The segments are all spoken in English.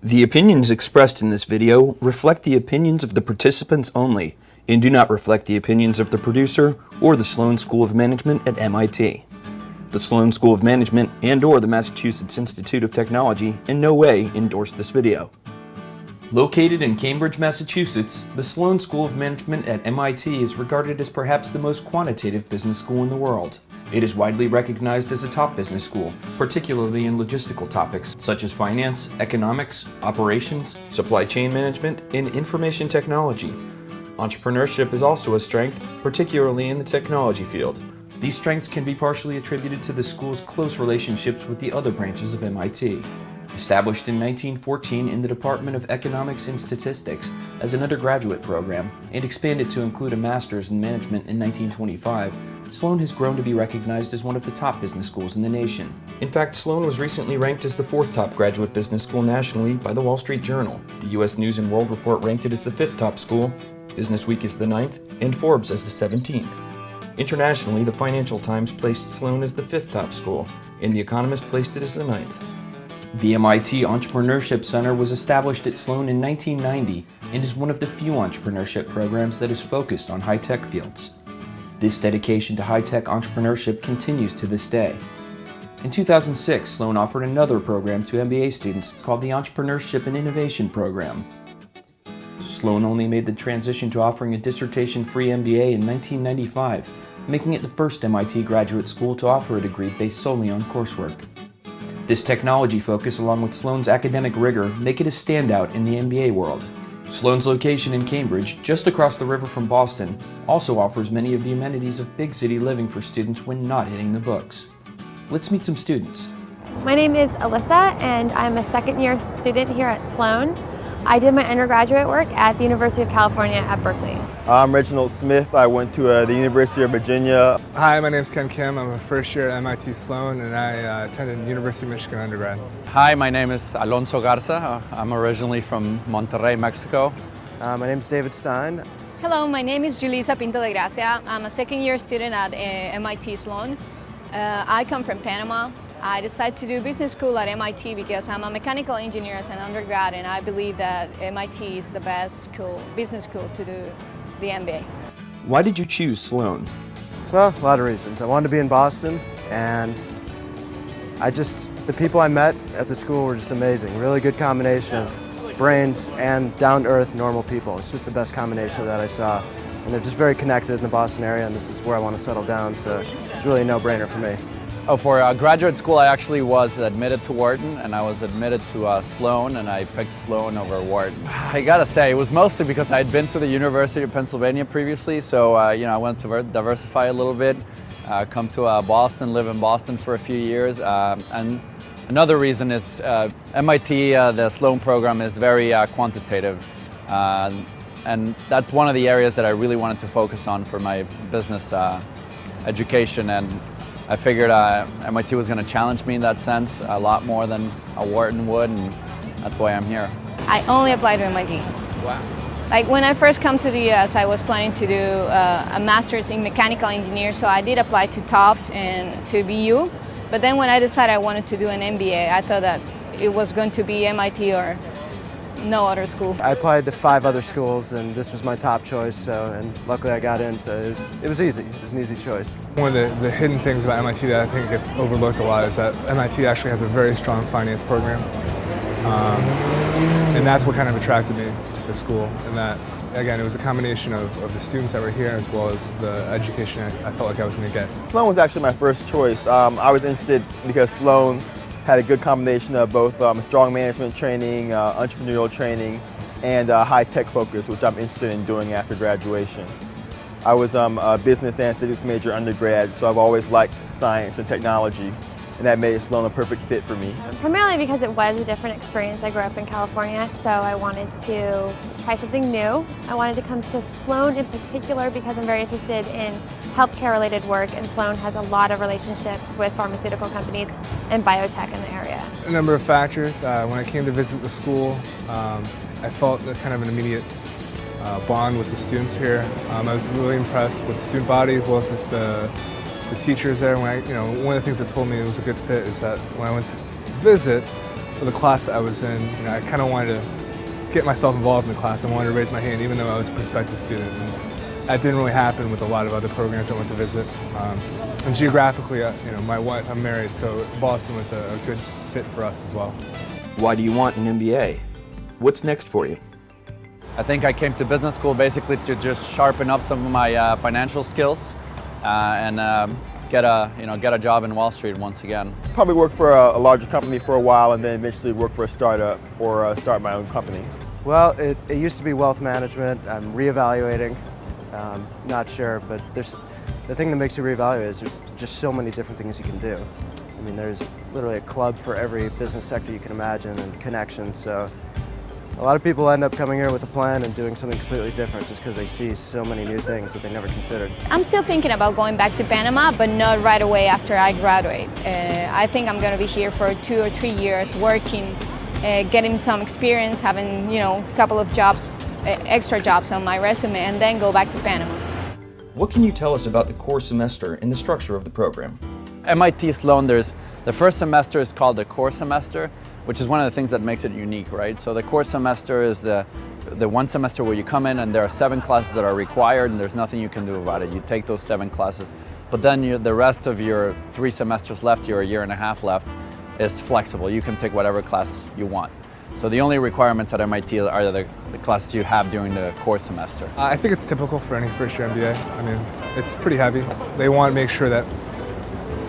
The opinions expressed in this video reflect the opinions of the participants only and do not reflect the opinions of the producer or the Sloan School of Management at MIT. The Sloan School of Management and/or the Massachusetts Institute of Technology in no way endorse this video. Located in Cambridge, Massachusetts, the Sloan School of Management at MIT is regarded as perhaps the most quantitative business school in the world. It is widely recognized as a top business school, particularly in logistical topics such as finance, economics, operations, supply chain management, and information technology. Entrepreneurship is also a strength, particularly in the technology field. These strengths can be partially attributed to the school's close relationships with the other branches of MIT. Established in 1914 in the Department of Economics and Statistics as an undergraduate program and expanded to include a master's in management in 1925, Sloan has grown to be recognized as one of the top business schools in the nation. In fact, Sloan was recently ranked as the 4th top graduate business school nationally by the Wall Street Journal. The U.S. News & World Report ranked it as the 5th top school, Business Week is the 9th, and Forbes as the 17th. Internationally, the Financial Times placed Sloan as the 5th top school, and The Economist placed it as the 9th. The MIT Entrepreneurship Center was established at Sloan in 1990 and is one of the few entrepreneurship programs that is focused on high-tech fields. This dedication to high-tech entrepreneurship continues to this day. In 2006, Sloan offered another program to MBA students called the Entrepreneurship and Innovation Program. Sloan only made the transition to offering a dissertation-free MBA in 1995, making it the first MIT graduate school to offer a degree based solely on coursework. This technology focus, along with Sloan's academic rigor, make it a standout in the MBA world. Sloan's location in Cambridge, just across the river from Boston, also offers many of the amenities of big city living for students when not hitting the books. Let's meet some students. My name is Alyssa, and I'm a second-year student here at Sloan. I did my undergraduate work at the University of California at Berkeley. I'm Reginald Smith. I went to the University of Virginia. Hi, my name is Ken Kim. I'm a first year at MIT Sloan, and I attended University of Michigan undergrad. Hi, my name is Alonso Garza. I'm originally from Monterrey, Mexico. My name is David Stein. Hello, my name is Julissa Pinto de Gracia. I'm a second-year student at MIT Sloan. I come from Panama. I decided to do business school at MIT because I'm a mechanical engineer as an undergrad, and I believe that MIT is the best school, business school to do the MBA. Why did you choose Sloan? Well, a lot of reasons. I wanted to be in Boston, and the people I met at the school were just amazing. Really good combination of brains and down-to-earth normal people. It's just the best combination that I saw. And they're just very connected in the Boston area, and this is where I want to settle down, so it's really a no-brainer for me. Oh, for graduate school, I actually was admitted to Wharton, and I was admitted to Sloan, and I picked Sloan over Wharton. I gotta say, it was mostly because I had been to the University of Pennsylvania previously, so I wanted to diversify a little bit, come to Boston, live in Boston for a few years, and another reason is MIT, the Sloan program is very quantitative, and that's one of the areas that I really wanted to focus on for my business education, and I figured MIT was going to challenge me in that sense a lot more than a Wharton would, and that's why I'm here. I only applied to MIT. Wow. Like when I first come to the US, I was planning to do a master's in mechanical engineering, so I did apply to Tufts and to BU. But then when I decided I wanted to do an MBA, I thought that it was going to be MIT or no other school. I applied to 5 other schools, and this was my top choice, and luckily I got in, so it was easy. It was an easy choice. One of the hidden things about MIT that I think gets overlooked a lot is that MIT actually has a very strong finance program. And that's what kind of attracted me to the school, and that, again, it was a combination of the students that were here as well as the education I felt like I was going to get. Sloan was actually my first choice. I was interested because Sloan had a good combination of both strong management training, entrepreneurial training, and high-tech focus, which I'm interested in doing after graduation. I was a business and physics major undergrad, so I've always liked science and technology, and that made Sloan a perfect fit for me. Primarily because it was a different experience. I grew up in California, so I wanted to try something new. I wanted to come to Sloan in particular because I'm very interested in healthcare-related work, and Sloan has a lot of relationships with pharmaceutical companies and biotech in the area. A number of factors. When I came to visit the school, I felt kind of an immediate bond with the students here. I was really impressed with the student body as well as the teachers there. One of the things that told me it was a good fit is that when I went to visit, the class I was in, I kind of wanted to get myself involved in the class. I wanted to raise my hand even though I was a prospective student. And that didn't really happen with a lot of other programs I went to visit. And geographically, my wife, I'm married, so Boston was a good fit for us as well. Why do you want an MBA? What's next for you? I think I came to business school basically to just sharpen up some of my financial skills and get a job in Wall Street once again. Probably work for a larger company for a while and then eventually work for a startup or start my own company. Well, it used to be wealth management. I'm reevaluating. Not sure, but the thing that makes you reevaluate is there's just so many different things you can do. I mean, there's literally a club for every business sector you can imagine and connections. So a lot of people end up coming here with a plan and doing something completely different just because they see so many new things that they never considered. I'm still thinking about going back to Panama, but not right away after I graduate. I think I'm going to be here for 2 or 3 years working, getting some experience, having a couple of jobs, extra jobs on my resume, and then go back to Panama. What can you tell us about the core semester and the structure of the program? MIT Sloan, the first semester is called the core semester, which is one of the things that makes it unique, right? So the core semester is the one semester where you come in and there are 7 classes that are required and there's nothing you can do about it. You take those 7 classes, but then the rest of your 3 semesters left, your 1.5 years left, is flexible. You can take whatever class you want. So the only requirements at MIT are the classes you have during the core semester. I think it's typical for any first-year MBA. I mean, it's pretty heavy. They want to make sure that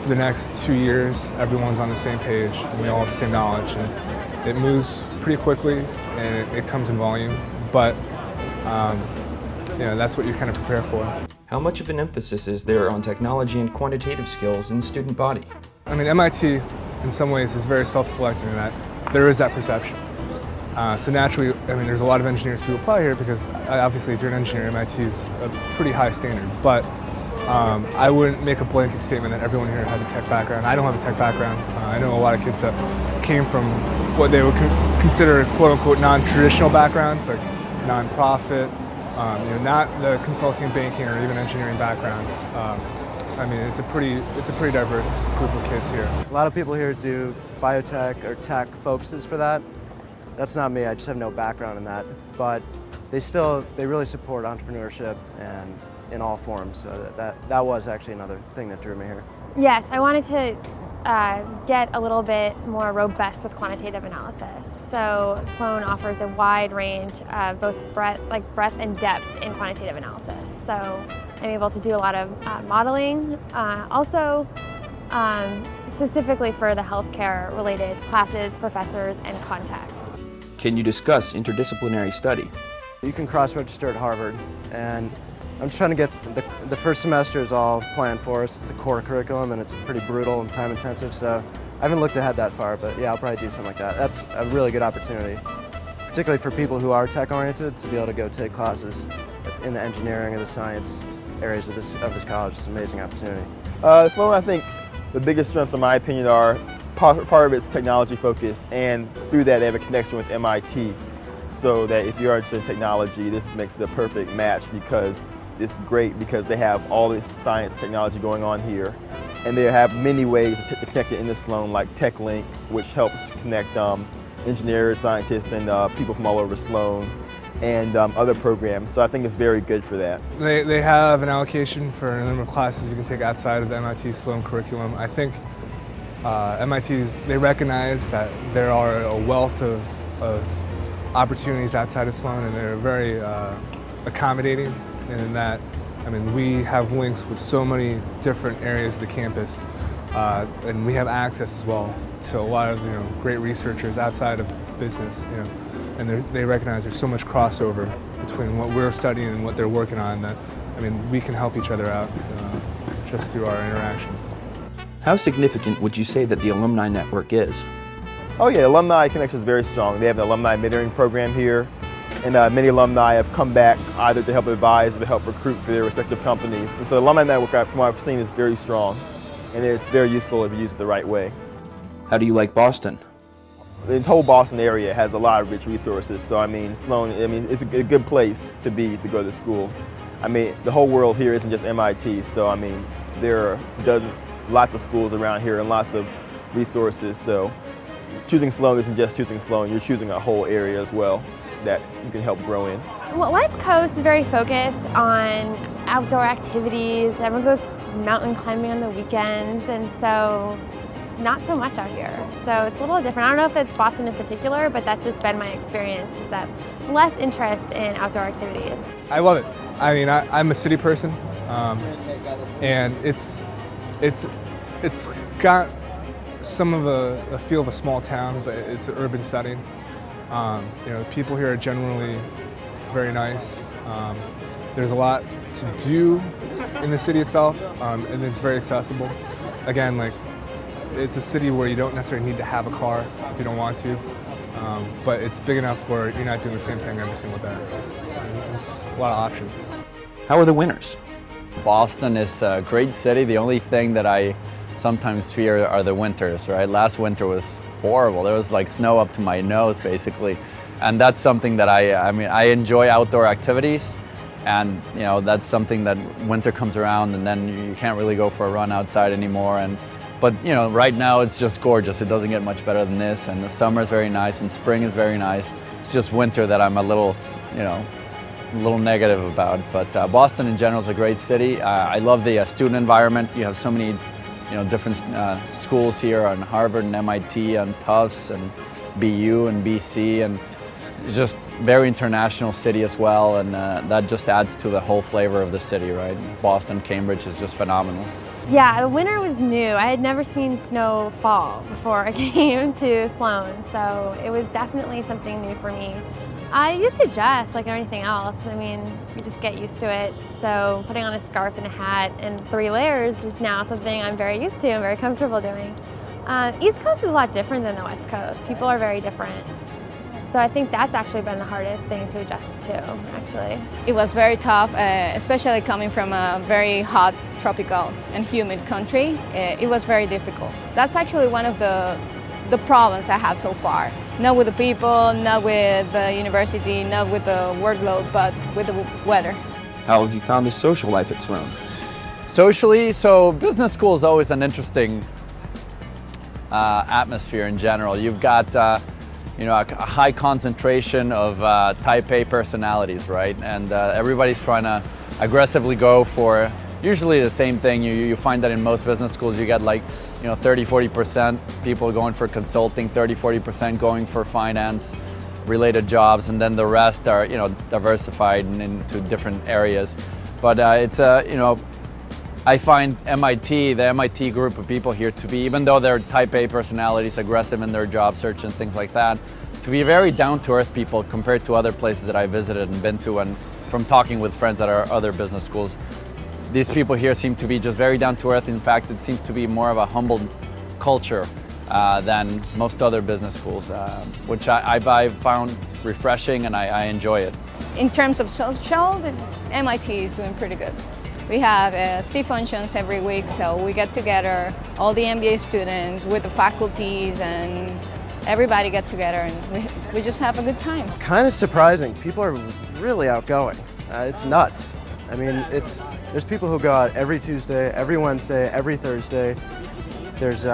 for the next 2 years, everyone's on the same page and we all have the same knowledge. And it moves pretty quickly and it comes in volume, but that's what you kind of prepare for. How much of an emphasis is there on technology and quantitative skills in the student body? I mean, MIT in some ways is very self-selecting in that there is that perception. So naturally, I mean, there's a lot of engineers who apply here because obviously if you're an engineer, MIT is a pretty high standard. But I wouldn't make a blanket statement that everyone here has a tech background. I don't have a tech background. I know a lot of kids that came from what they would consider quote-unquote non-traditional backgrounds, like nonprofit, not the consulting, banking, or even engineering backgrounds. I mean, it's a pretty diverse group of kids here. A lot of people here do biotech or tech focuses for that. That's not me, I just have no background in that. But they really support entrepreneurship and in all forms. So that was actually another thing that drew me here. Yes, I wanted to get a little bit more robust with quantitative analysis. So Sloan offers a wide range of both breadth and depth in quantitative analysis. So I'm able to do a lot of modeling, also specifically for the healthcare related classes, professors, and contacts. Can you discuss interdisciplinary study? You can cross-register at Harvard, and I'm just trying to get the first semester is all planned for us. It's the core curriculum, and it's pretty brutal and time-intensive, so I haven't looked ahead that far, but yeah, I'll probably do something like that. That's a really good opportunity, particularly for people who are tech-oriented, to be able to go take classes in the engineering or the science areas of this college. It's an amazing opportunity. Sloan, I think the biggest strengths, in my opinion, are part of its technology focus, and through that they have a connection with MIT, so that if you are interested in technology, this makes it a perfect match because it's great because they have all this science technology going on here, and they have many ways to connect it in the Sloan, like TechLink, which helps connect engineers, scientists, and people from all over Sloan, and other programs. So I think it's very good for that. They have an allocation for a number of classes you can take outside of the MIT Sloan curriculum. I think they recognize that there are a wealth of opportunities outside of Sloan, and they're very accommodating in that, I mean, we have links with so many different areas of the campus, and we have access as well to a lot of great researchers outside of business, and they recognize there's so much crossover between what we're studying and what they're working on that, I mean, we can help each other out just through our interactions. How significant would you say that the alumni network is? Oh yeah, alumni connection is very strong. They have an alumni mentoring program here, and many alumni have come back either to help advise or to help recruit for their respective companies. And so the alumni network, from what I've seen, is very strong, and it's very useful if you use it the right way. How do you like Boston? The whole Boston area has a lot of rich resources, so I mean, Sloan, it's a good place to go to school. I mean, the whole world here isn't just MIT, so I mean, there are lots of schools around here and lots of resources, so choosing Sloan isn't just choosing Sloan, you're choosing a whole area as well that you can help grow in. Well, West Coast is very focused on outdoor activities. Everyone goes mountain climbing on the weekends, and so not so much out here. So it's a little different. I don't know if it's Boston in particular, but that's just been my experience, is that less interest in outdoor activities. I love it. I mean, I'm a city person, and it's got some of a feel of a small town, but it's an urban setting. You know, people here are generally very nice. There's a lot to do in the city itself, and it's very accessible. Again, like, it's a city where you don't necessarily need to have a car if you don't want to, but it's big enough where you're not doing the same thing every single day. It's just a lot of options. How are the winters? Boston is a great city. The only thing that I sometimes fear are the winters, right? Last winter was horrible. There was like snow up to my nose, basically. And that's something that I enjoy outdoor activities. And, you know, that's something that winter comes around and then you can't really go for a run outside anymore. But, you know, right now it's just gorgeous. It doesn't get much better than this. And the summer is very nice and spring is very nice. It's just winter that I'm a little, you know, a little negative about. But Boston in general is a great city. I love the student environment. You have so many, you know, different schools here on Harvard and MIT and Tufts and BU and BC, and it's just very international city as well, and that just adds to the whole flavor of the city, right? Boston, Cambridge is just phenomenal. Yeah, the winter was new. I had never seen snow fall before I came to Sloan, so it was definitely something new for me. I used to adjust like anything else. I mean, you just get used to it. So putting on a scarf and a hat and 3 layers is now something I'm very used to and very comfortable doing. East Coast is a lot different than the West Coast. People are very different. So I think that's actually been the hardest thing to adjust to, actually. It was very tough, especially coming from a very hot, tropical and humid country. It was very difficult. That's actually one of the problems I have so far. Not with the people, not with the university, not with the workload, but with the weather. How have you found the social life at Sloan? Socially, so business school is always an interesting atmosphere in general. You've got you know, a high concentration of type A personalities, right? And everybody's trying to aggressively go for usually the same thing. You find that in most business schools you get like, you know, 30-40% people going for consulting, 30-40% going for finance related jobs, and then the rest are, you know, diversified into different areas. But it's you know, I find the MIT group of people here to be, even though they're type A personalities, aggressive in their job search and things like that, to be very down-to-earth people compared to other places that I visited and been to, and from talking with friends that are other business schools. These people here seem to be just very down-to-earth. In fact, it seems to be more of a humble culture than most other business schools, which I found refreshing, and I enjoy it. In terms of social, MIT is doing pretty good. We have C functions every week, so we get together, all the MBA students with the faculties, and everybody get together and we just have a good time. Kind of surprising. People are really outgoing. It's nuts. I mean, there's people who go out every Tuesday, every Wednesday, every Thursday. There's you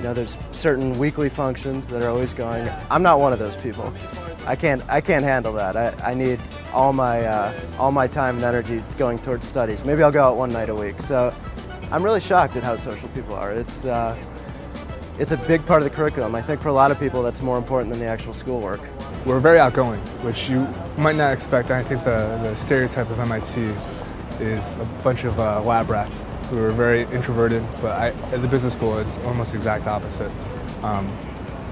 know, there's certain weekly functions that are always going. I'm not one of those people. I can't handle that. I need all my time and energy going towards studies. Maybe I'll go out one night a week. So I'm really shocked at how social people are. It's a big part of the curriculum. I think for a lot of people that's more important than the actual schoolwork. We're very outgoing, which you might not expect. I think the stereotype of MIT is a bunch of lab rats who are very introverted, but at the business school it's almost the exact opposite.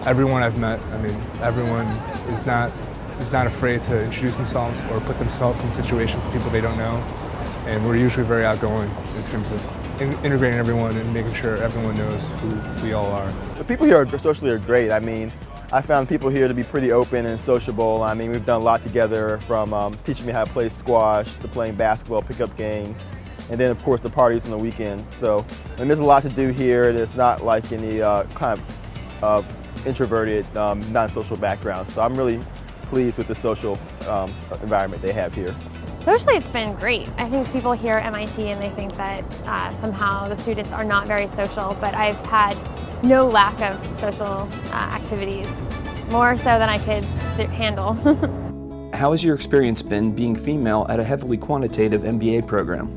Everyone I've met, I mean, everyone is not afraid to introduce themselves or put themselves in situations with people they don't know, and we're usually very outgoing in terms of integrating everyone and making sure everyone knows who we all are. The people here socially are great. I mean, I found people here to be pretty open and sociable. I mean, we've done a lot together, from teaching me how to play squash to playing basketball, pickup games, and then of course the parties on the weekends. So, and there's a lot to do here. There's not like any kind of introverted, non-social background. So I'm really pleased with the social environment they have here. Socially, it's been great. I think people hear MIT and they think that somehow the students are not very social, but I've had no lack of social activities, more so than I could handle. How has your experience been being female at a heavily quantitative MBA program?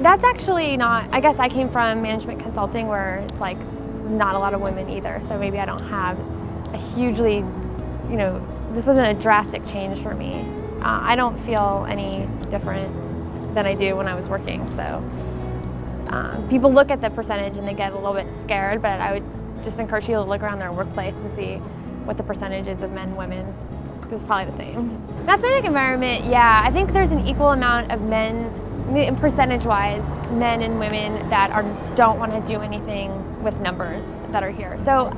That's actually not, I guess I came from management consulting where it's like not a lot of women either, so maybe I don't have a hugely, this wasn't a drastic change for me. I don't feel any different than I do when I was working, so people look at the percentage and they get a little bit scared, but I would just encourage people to look around their workplace and see what the percentage is of men and women. It's probably the same. Mathematic environment, yeah, I think there's an equal amount of men, percentage-wise, men and women that don't want to do anything with numbers that are here. So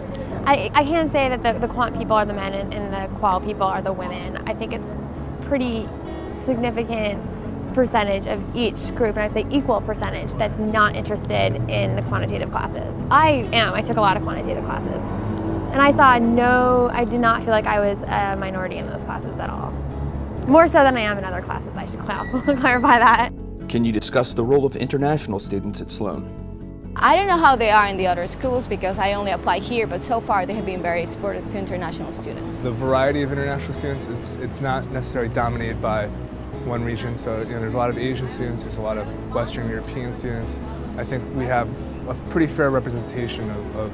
I can't say that the quant people are the men and the qual people are the women. I think it's pretty significant percentage of each group, and I'd say equal percentage, that's not interested in the quantitative classes. I took a lot of quantitative classes. And I did not feel like I was a minority in those classes at all. More so than I am in other classes, I should clarify that. Can you discuss the role of international students at Sloan? I don't know how they are in the other schools because I only apply here, but so far they have been very supportive to international students. The variety of international students, it's not necessarily dominated by one region. So there's a lot of Asian students, there's a lot of Western European students. I think we have a pretty fair representation of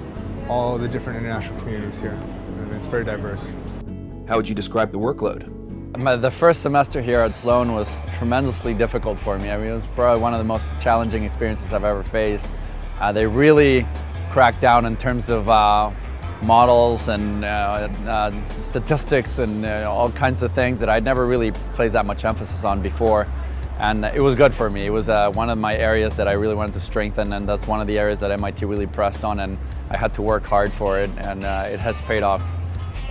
all the different international communities here, and it's very diverse. How would you describe the workload? The first semester here at Sloan was tremendously difficult for me. I mean, it was probably one of the most challenging experiences I've ever faced. They really cracked down in terms of models and statistics and all kinds of things that I'd never really placed that much emphasis on before. And it was good for me. It was one of my areas that I really wanted to strengthen, and that's one of the areas that MIT really pressed on, and I had to work hard for it, and it has paid off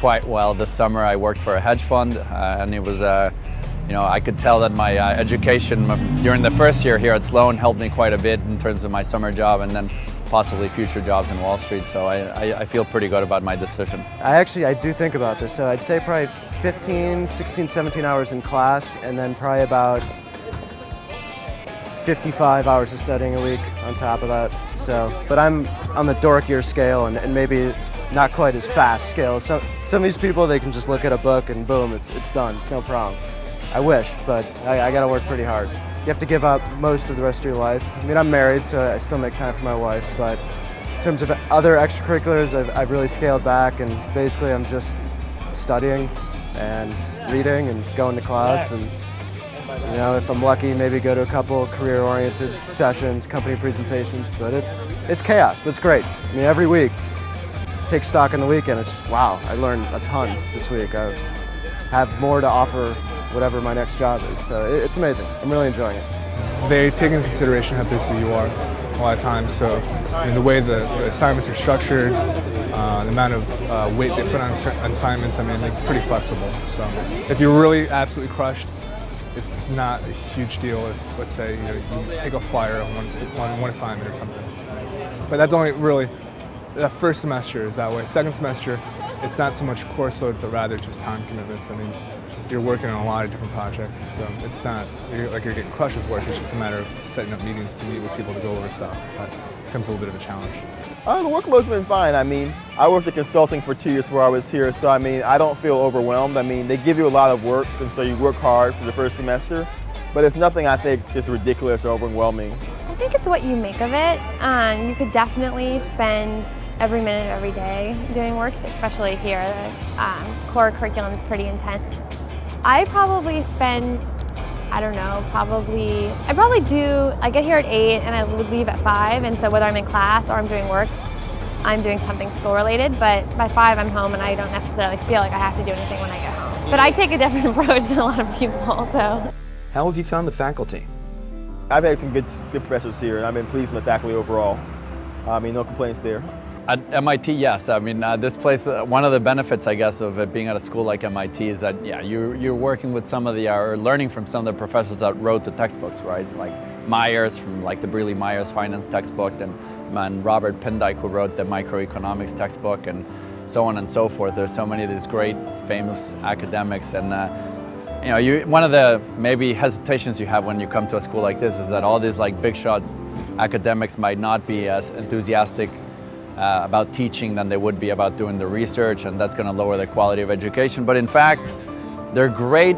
quite well. This summer I worked for a hedge fund, and it was, I could tell that my education during the first year here at Sloan helped me quite a bit in terms of my summer job and then possibly future jobs in Wall Street, so I feel pretty good about my decision. I do think about this, so I'd say probably 15, 16, 17 hours in class, and then probably about 55 hours of studying a week on top of that. So, but I'm on the dorkier scale and maybe not quite as fast scale. Some of these people, they can just look at a book and boom, it's done, it's no problem. I wish, but I gotta work pretty hard. You have to give up most of the rest of your life. I mean, I'm married, so I still make time for my wife, but in terms of other extracurriculars, I've really scaled back, and basically I'm just studying and reading and going to class, and if I'm lucky, maybe go to a couple career-oriented sessions, company presentations, but it's chaos, but it's great. I mean, every week, take stock in the weekend, it's just, wow, I learned a ton this week. I have more to offer whatever my next job is, so it's amazing. I'm really enjoying it. They take into consideration how busy you are a lot of times, so the way the assignments are structured, the amount of weight they put on assignments, I mean, it's pretty flexible. So if you're really absolutely crushed, it's not a huge deal if, let's say, you take a flyer on one assignment or something. But that's only really, the first semester is that way. Second semester, it's not so much course load, but rather just time commitments. I mean, you're working on a lot of different projects, so it's not you're getting crushed with work. It's just a matter of setting up meetings to meet with people to go over stuff. That becomes a little bit of a challenge. The workload's been fine. I mean, I worked in consulting for 2 years before I was here, so I mean, I don't feel overwhelmed. I mean, they give you a lot of work, and so you work hard for the first semester, but it's nothing I think is ridiculous or overwhelming. I think it's what you make of it. You could definitely spend every minute of every day doing work, especially here. The core curriculum is pretty intense. I probably spend, I get here at 8 and I would leave at 5, and so whether I'm in class or I'm doing work, I'm doing something school related, but by 5 I'm home and I don't necessarily feel like I have to do anything when I get home. But I take a different approach than a lot of people, so. How have you found the faculty? I've had some good professors here, and I've been pleased with the faculty overall. I mean, no complaints there. At MIT, yes. I mean, this place, one of the benefits, I guess, of it being at a school like MIT is that, yeah, you're working with some of or learning from some of the professors that wrote the textbooks, right? Like Myers, from like the Brearley Myers finance textbook, and Robert Pindyck, who wrote the microeconomics textbook, and so on and so forth. There's so many of these great, famous academics, and one of the maybe hesitations you have when you come to a school like this is that all these like big shot academics might not be as enthusiastic about teaching than they would be about doing the research, and that's going to lower the quality of education. But in fact, they're great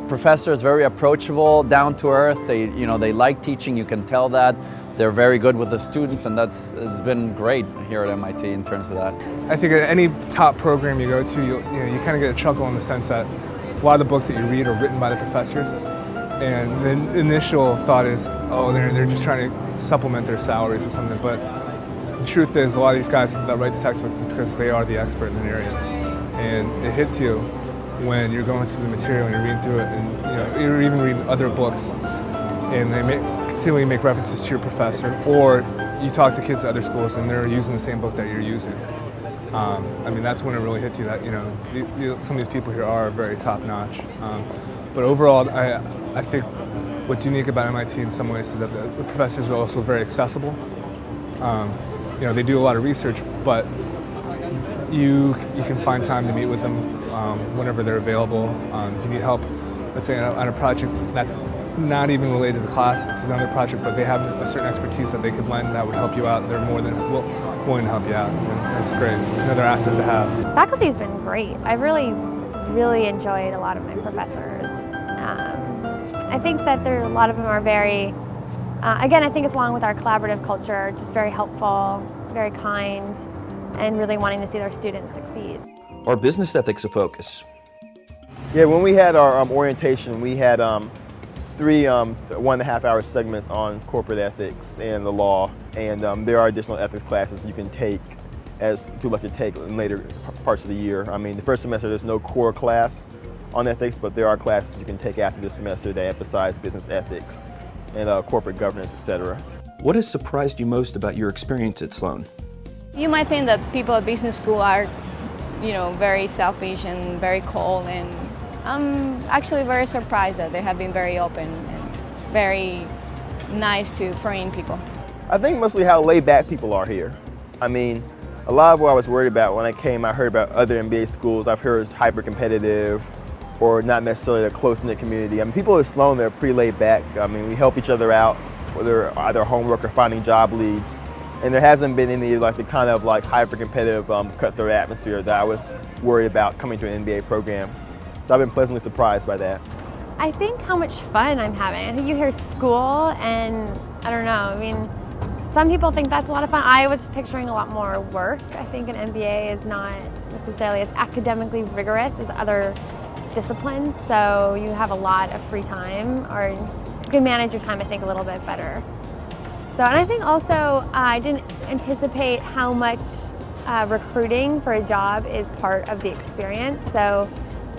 professors, very approachable, down to earth. They like teaching. You can tell that. They're very good with the students, and it's been great here at MIT in terms of that. I think at any top program you go to, you kind of get a chuckle in the sense that a lot of the books that you read are written by the professors, and the initial thought is, oh, they're just trying to supplement their salaries or something. But the truth is, a lot of these guys that write the textbooks is because they are the expert in the area, and it hits you when you're going through the material and you're reading through it, and you're even reading other books, and they continually make references to your professor, or you talk to kids at other schools and they're using the same book that you're using. I mean, that's when it really hits you that some of these people here are very top-notch. But overall, I think what's unique about MIT in some ways is that the professors are also very accessible. They do a lot of research, but you can find time to meet with them whenever they're available. If you need help, let's say on a project that's not even related to the class, it's another project, but they have a certain expertise that they could lend that would help you out. They're more than willing to help you out. And that's great. It's another asset to have. Faculty's been great. I've really enjoyed a lot of my professors. I think that a lot of them are very, again, I think it's along with our collaborative culture, just very helpful, very kind, and really wanting to see their students succeed. Are business ethics a focus? Yeah, when we had our orientation, we had 3 1.5-hour segments on corporate ethics and the law, and there are additional ethics classes you can take as to like to take in later parts of the year. I mean, the first semester there's no core class on ethics, but there are classes you can take after this semester that emphasize business ethics and corporate governance, etc. What has surprised you most about your experience at Sloan? You might think that people at business school are, very selfish and very cold, and I'm actually very surprised that they have been very open and very nice to foreign people. I think mostly how laid back people are here. I mean, a lot of what I was worried about when I came, I heard about other MBA schools. I've heard it's hyper competitive or not necessarily a close-knit community. I mean, people at Sloan, they're pretty laid back. I mean, we help each other out, whether either homework or finding job leads. And there hasn't been any the kind of hyper competitive cutthroat atmosphere that I was worried about coming to an MBA program. So I've been pleasantly surprised by that. I think how much fun I'm having. I think you hear school and I don't know, I mean, some people think that's a lot of fun. I was picturing a lot more work. I think an MBA is not necessarily as academically rigorous as other disciplines, so you have a lot of free time, or you can manage your time, I think, a little bit better. So, and I think also I didn't anticipate how much recruiting for a job is part of the experience. So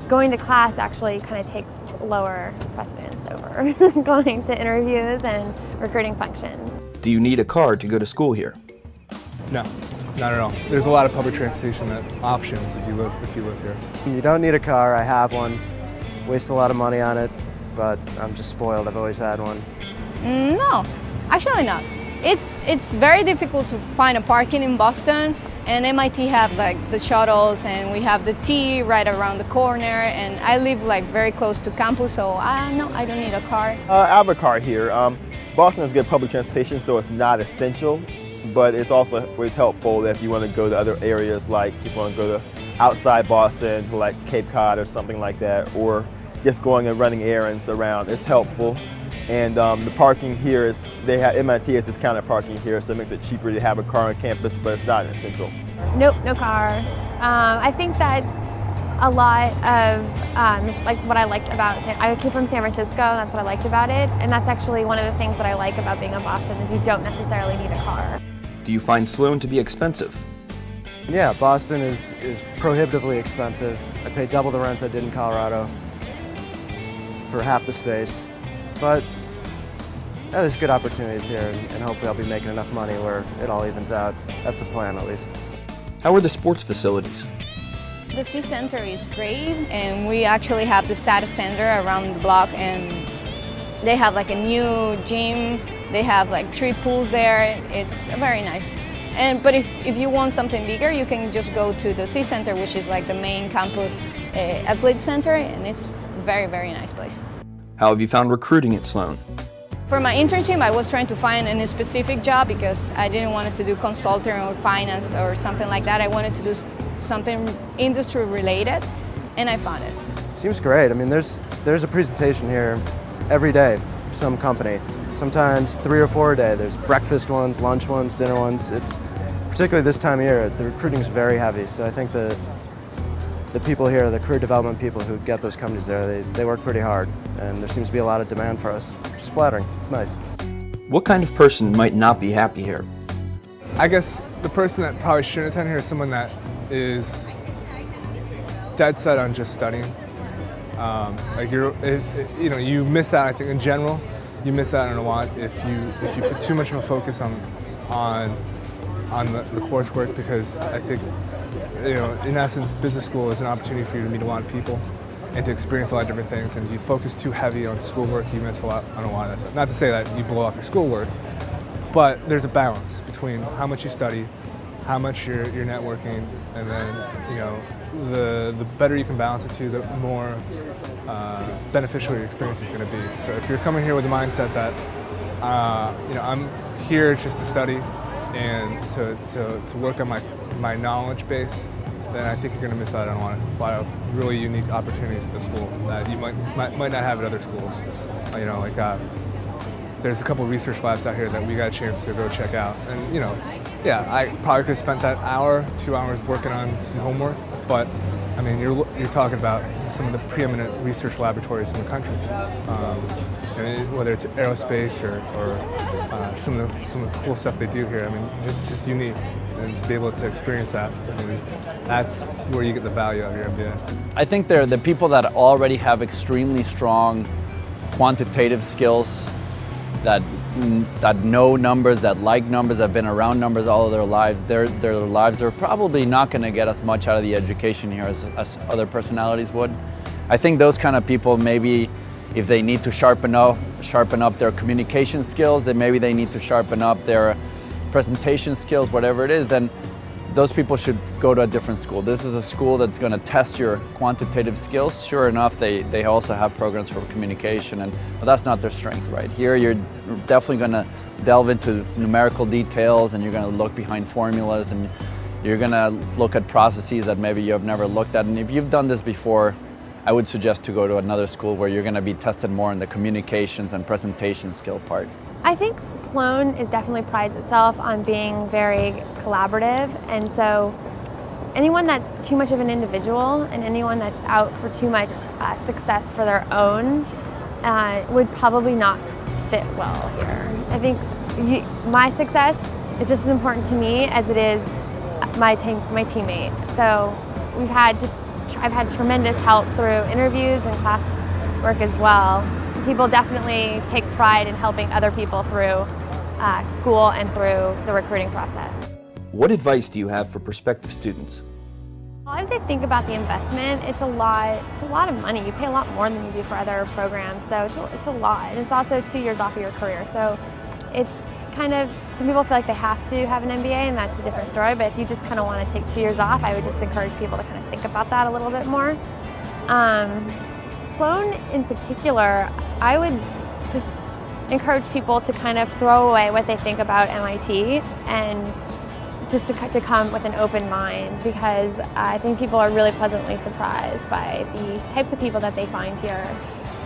going to class actually kind of takes lower precedence over going to interviews and recruiting functions. Do you need a car to go to school here? No, not at all. There's a lot of public transportation options if you live here. You don't need a car. I have one. Waste a lot of money on it, but I'm just spoiled. I've always had one. No, actually not. It's very difficult to find a parking in Boston, and MIT have the shuttles, and we have the T right around the corner, and I live very close to campus, so no, I don't need a car. I have a car here. Boston has good public transportation, so it's not essential, but it's also always helpful if you want to go to other areas, like if you want to go to outside Boston, to Cape Cod or something like that, or just going and running errands around. It's helpful. And the parking here is, MIT has discounted parking here, so it makes it cheaper to have a car on campus, but it's not essential. Nope, no car. I think that's a lot of what I liked about it. I came from San Francisco, and that's what I liked about it. And that's actually one of the things that I like about being in Boston is you don't necessarily need a car. Do you find Sloan to be expensive? Yeah, Boston is prohibitively expensive. I pay double the rent I did in Colorado for half the space. But there's good opportunities here, and hopefully I'll be making enough money where it all evens out. That's the plan, at least. How are the sports facilities? The C Center is great, and we actually have the status center around the block, and they have a new gym. They have 3 pools there. It's very nice. But if you want something bigger, you can just go to the C Center, which is the main campus athlete center, and it's a very, very nice place. How have you found recruiting at Sloan? For my internship, I was trying to find a specific job because I didn't want to do consulting or finance or something like that. I wanted to do something industry related, and I found it. Seems great. I mean, there's a presentation here every day for some company. Sometimes 3 or 4 a day. There's breakfast ones, lunch ones, dinner ones. It's particularly this time of year, the recruiting is very heavy. So I think the people here, the career development people who get those companies there, they work pretty hard. And there seems to be a lot of demand for us, which is flattering. It's nice. What kind of person might not be happy here? I guess the person that probably shouldn't attend here is someone that is dead set on just studying. You miss out. I think in general, you miss out on a lot if you put too much of a focus on the coursework, because I think, in essence, business school is an opportunity for you to meet a lot of people and to experience a lot of different things. And if you focus too heavy on schoolwork, you miss a lot on a lot of that stuff. Not to say that you blow off your schoolwork, but there's a balance between how much you study, how much you're networking, and then the better you can balance it to, the more beneficial your experience is going to be. So if you're coming here with the mindset that I'm here just to study and to work on my knowledge base, then I think you're going to miss out on a lot of really unique opportunities at the school that you might not have at other schools. There's a couple of research labs out here that we got a chance to go check out, and I probably could have spent that hour, 2 hours working on some homework, but I mean, you're talking about some of the preeminent research laboratories in the country, whether it's aerospace or some of the cool stuff they do here. I mean, it's just unique, and to be able to experience that, I mean, that's where you get the value out of your MBA. I think they're the people that already have extremely strong quantitative skills, that know numbers, that like numbers, that have been around numbers all of their lives. Their lives are probably not going to get as much out of the education here as other personalities would. I think those kind of people, maybe if they need to sharpen up their communication skills, then maybe they need to sharpen up their presentation skills, whatever it is, then those people should go to a different school. This is a school that's going to test your quantitative skills. Sure enough, they also have programs for communication, but that's not their strength, right? Here you're definitely going to delve into numerical details, and you're going to look behind formulas, and you're going to look at processes that maybe you have never looked at. And if you've done this before, I would suggest to go to another school where you're going to be tested more in the communications and presentation skill part. I think Sloan definitely prides itself on being very collaborative, and so anyone that's too much of an individual and anyone that's out for too much success for their own would probably not fit well here. I think my success is just as important to me as it is my teammate. So I've had tremendous help through interviews and class work as well. People definitely take pride in helping other people through school and through the recruiting process. What advice do you have for prospective students? Well, as I think about the investment, it's a lot of money. You pay a lot more than you do for other programs, so it's a lot. And it's also 2 years off of your career, so it's kind of, some people feel like they have to have an MBA, and that's a different story, but if you just kind of want to take 2 years off, I would just encourage people to kind of think about that a little bit more. Sloan in particular, I would just encourage people to kind of throw away what they think about MIT and just to come with an open mind, because I think people are really pleasantly surprised by the types of people that they find here,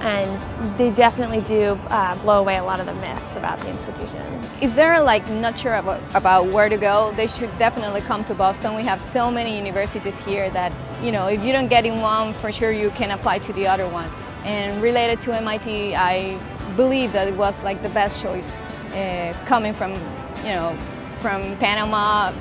and they definitely do blow away a lot of the myths about the institution. If they're not sure about where to go, they should definitely come to Boston. We have so many universities here that, if you don't get in one, for sure you can apply to the other one. And related to MIT, I believe that it was the best choice coming from Panama,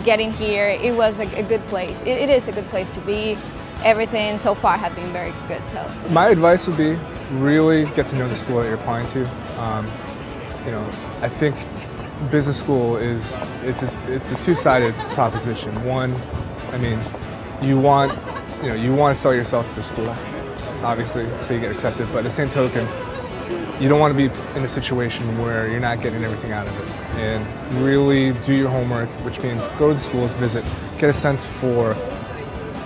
getting here. It was a good place. It is a good place to be. Everything so far have been very good. So my advice would be really get to know the school that you're applying to. I think business school it's a two-sided proposition. One, I mean, you want to sell yourself to the school, obviously, so you get accepted. But at the same token, you don't want to be in a situation where you're not getting everything out of it. And really do your homework, which means go to the schools, visit, get a sense for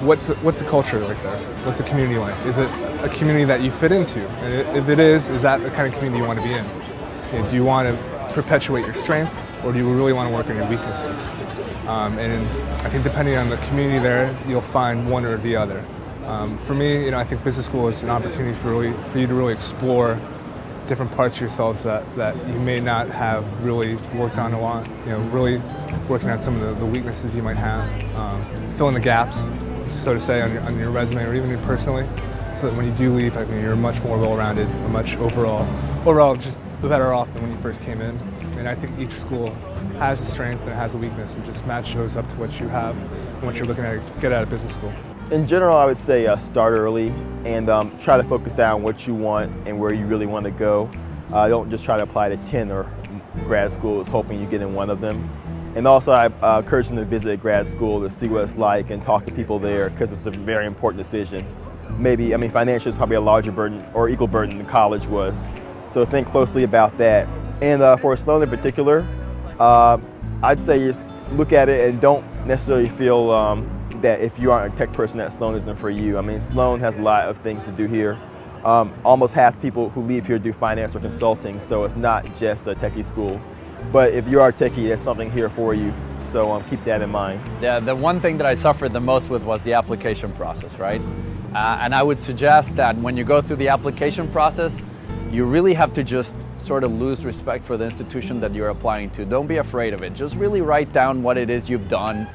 what's the culture like there? What's the community like? Is it a community that you fit into? And if it is that the kind of community you want to be in? Do you want to perpetuate your strengths, or do you really want to work on your weaknesses? And I think depending on the community there, you'll find one or the other. For me, I think business school is an opportunity for you to really explore different parts of yourselves that you may not have really worked on a lot. Really working on some of the weaknesses you might have, fill in the gaps, so to say, on your resume or even personally, so that when you do leave, I think you're much more well-rounded, or much overall just better off than when you first came in. And I think each school has a strength and it has a weakness, and just match those up to what you have and what you're looking at get out of business school. In general, I would say start early and try to focus down what you want and where you really want to go. Don't just try to apply to 10 or grad schools hoping you get in one of them. And also I encourage them to visit grad school to see what it's like and talk to people there, because it's a very important decision. Financial is probably a larger burden or equal burden than college was. So think closely about that. And for Sloan in particular, I'd say just look at it and don't necessarily feel that if you aren't a tech person that Sloan isn't for you. Sloan has a lot of things to do here. Almost half people who leave here do finance or consulting, so it's not just a techie school. But if you are techie, there's something here for you, so keep that in mind. Yeah, the one thing that I suffered the most with was the application process, right? And I would suggest that when you go through the application process, you really have to just sort of lose respect for the institution that you're applying to. Don't be afraid of it. Just really write down what it is you've done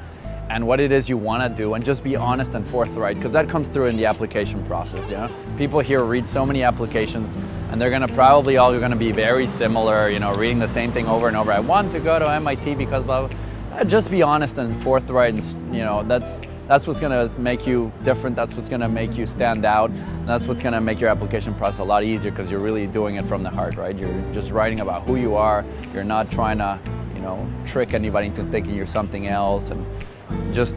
and what it is you want to do, and just be honest and forthright, because that comes through in the application process. People here read so many applications, and they're going to probably all going to be very similar, reading the same thing over and over. I want to go to MIT because blah, blah, blah. Just be honest and forthright, and that's what's going to make you different. That's what's going to make you stand out. And that's what's going to make your application process a lot easier, because you're really doing it from the heart, right? You're just writing about who you are. You're not trying to, trick anybody into thinking you're something else, and just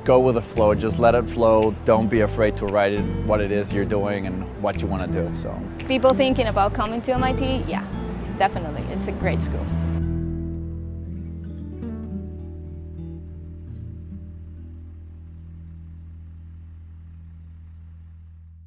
go with the flow. Just let it flow. Don't be afraid to write it, what it is you're doing and what you want to do. So, people thinking about coming to MIT, yeah, definitely. It's a great school.